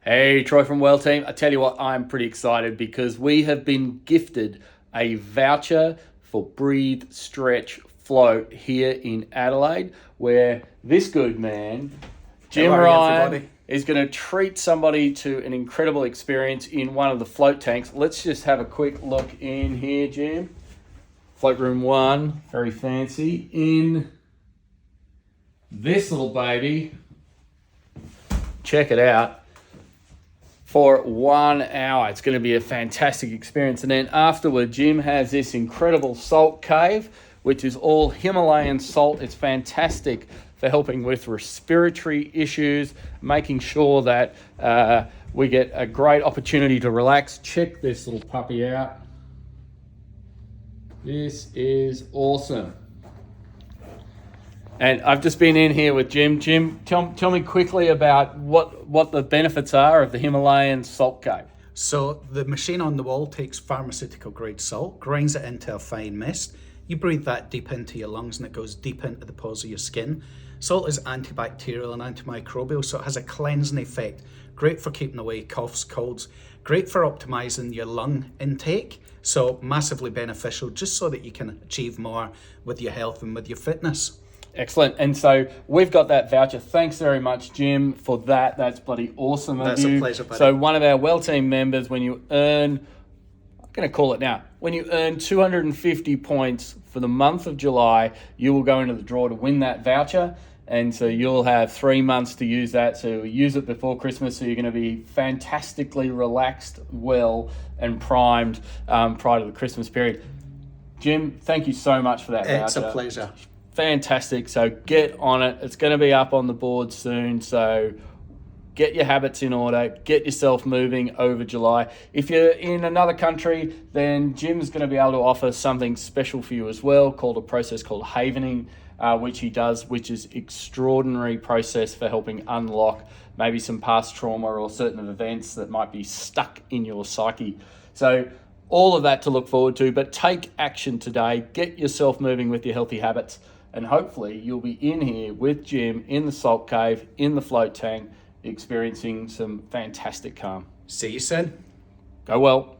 Hey, Troy from Wellteam. I tell you what, I'm pretty excited because we have been gifted a voucher for Breathe, Stretch, Float here in Adelaide, where this good man, Jim Ryan, everybody. is going to treat somebody to an incredible experience in one of the float tanks. Let's just have a quick look in here, Jim. Float room 1, very fancy. In this little baby, check it out. For 1 hour. It's going to be a fantastic experience. And then afterward, Jim has this incredible salt cave, which is all Himalayan salt. It's fantastic for helping with respiratory issues, making sure that we get a great opportunity to relax. Check this little puppy out. This is awesome. And I've just been in here with Jim. Jim, tell me quickly about what the benefits are of the Himalayan salt cave. So the machine on the wall takes pharmaceutical grade salt, grinds it into a fine mist. You breathe that deep into your lungs and it goes deep into the pores of your skin. Salt is antibacterial and antimicrobial, so it has a cleansing effect. Great for keeping away coughs, colds. Great for optimizing your lung intake. So massively beneficial just so that you can achieve more with your health and with your fitness. Excellent. And so we've got that voucher. Thanks very much, Jim, for that. That's bloody awesome of you. That's a pleasure, buddy. So one of our Wellteam members, when you earn, I'm going to call it now, when you earn 250 points for the month of July, you will go into the draw to win that voucher. And so you'll have 3 months to use that. So use it before Christmas. So you're going to be fantastically relaxed, well, and primed prior to the Christmas period. Jim, thank you so much for that voucher. It's a pleasure. Fantastic. So get on it. It's going to be up on the board soon. So get your habits in order. Get yourself moving over July. If you're in another country, then Jim's going to be able to offer something special for you as well, called a process called havening, which he does, which is extraordinary process for helping unlock maybe some past trauma or certain events that might be stuck in your psyche. So all of that to look forward to, but take action today. Get yourself moving with your healthy habits. And hopefully you'll be in here with Jim in the salt cave, in the float tank, experiencing some fantastic calm. See you soon. Go well.